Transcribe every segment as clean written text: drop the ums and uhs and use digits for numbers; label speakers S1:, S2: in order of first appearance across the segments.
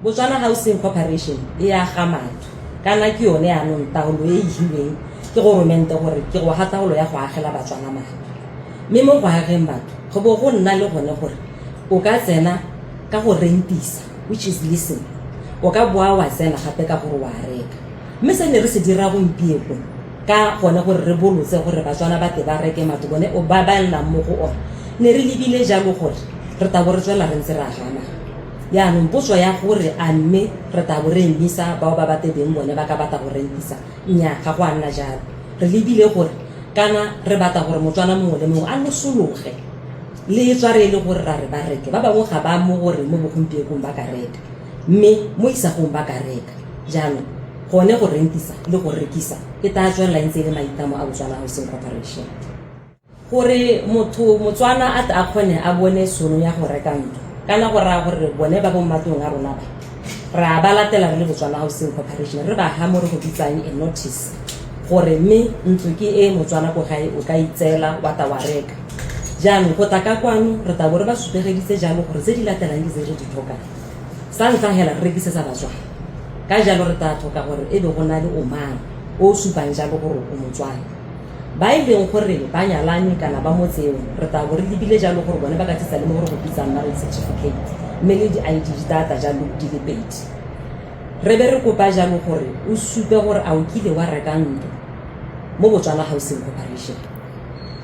S1: Botswana Housing Corporation e ya ga matho kana ke yone ya nong taolo e hilweng ke government gore ke go ha taolo ya go agela Batswana matho mme mo go ageng batho go bo go nna le gone gore o ka tsena ka go rentisa which is leasing o ka boa wa tsena gape ka gore wa reka mme se ne re se dira go impieko ka gone gore re bolotse gore Batswana ba te ba reke matho bone o ba nna mo go one ne re lebile jalo gore re tabo re tswela re ntse ra gana ya no potso ya gore a mme re tabo re emisa bao ba bate beng bone ba ka bata go rentisa nya ga go nna jalo re lebile gore kana re bata gore Motswana mongwe le mongwe a losologe le tswa re le gore ra re ba reke ba bangwe ga ba mo gore mo bogompiekong ba ka reka mme mo isagong ba ka reka jalo gone go rentisa le go rekisa ke ta tswela ntse le maitamo a Botswana Housing Corporation gore motho Motswana a kgone a bone sono ya go reka ntlo kana go ra gore bone ba bo matong a rona ba ra ba latela re le Botswana Housing Corporation re ba ha mo re go bitsang a notice gore mme ntlo ke e Motswana go gae o ka itsela wa ta wa reka jaanong go taka kwano re ta bo re ba supegeditse jalo gore tse di latelang ke tse re di tlhokang sa ntlha hela re rekisetsa Batswana ka jalo re ta tlhoka gore e be go na le o mang o supang jalo gore o Motswana ba ileng gore ba nyalane kana ba motseo re ta bo re lebile jalo gore bone ba ka tsitsa le mo gore go bitsa marriage certificate mme le di-ID data jalo di le pedi re be re kopa jalo gore o supe gore a o kile wa reka ntlo mo Botswana Housing Corporation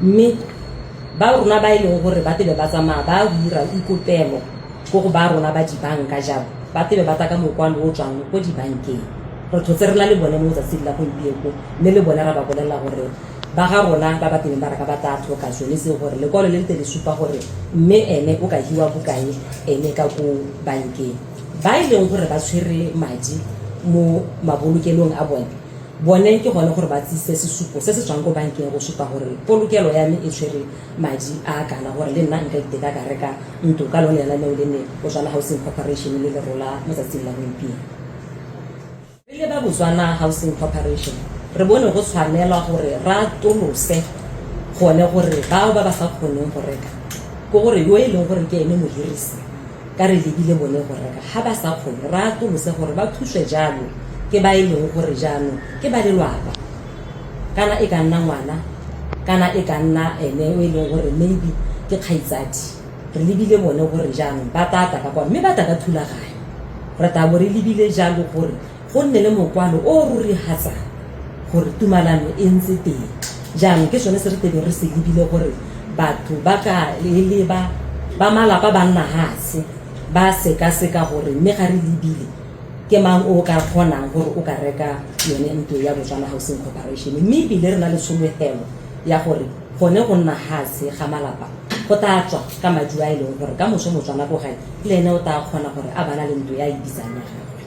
S1: mme ba rona ba ileng gore ba tebe ba tsamaya ba dira ikopelo go go ba rona ba dibanka jalo ba tebe ba taka mokwalo o tswang go dibankeng re thotse re na le bone mo tsatsing la go impieko mme le bone ra ba bolela gore ba ga rona ba bateng ba reka ba ta tlhoka sone se gore le kwalo le le supa gore mme ene o ka hiwa bokae ene ka go bankeng ba ileng gore ba tshwere madi mo mabolokelong a bone ke gone gore ba tsise sesupo se se tswang go bankeng go supa gore polokelo ya me e tshwere madi a kana gore le nna nka iteka ka reka ntlo ka lone la neo le ne Botswana Housing Corporation le rola mo tsatsing la gompieno le ba Botswana Housing Corporation re bone go tshwanela gore ra tolose gone gore bao ba ba sa kgoneng go reka go gore yo e leng gore ke ene mohirisi ka re lebile bone go reka ha ba sa kgone ra tolose gore ba thuswe jalo ke ba e leng gore jano ke ba lelwapa kana e ka nna ngwana kana e ka nna ene o e leng gore maybe ke kgaitsadi re lebile bone gore jano ba tata ka kwa mme ba ta ka thulaganyo re ta bo re lebile jalo gore go nne le mokwalo o ruri hatsa gore tumalano e ntse teng jaanong ke sone se re tebe re se lebile gore batho ba ka le ba malapa ba nna hatse ba seka gore mme ga re lebile ke mang o ka kgonang gore o ka reka yone ntlo ya Botswana Housing Corporation mme bile re na le sologelo ya gore gone go nna hatse ga malapa go ta tswa ka madi a ile gore ka moso Motswana go gae le ene o ta kgona gore a bana le ntlo ya e bitsang ya gagwe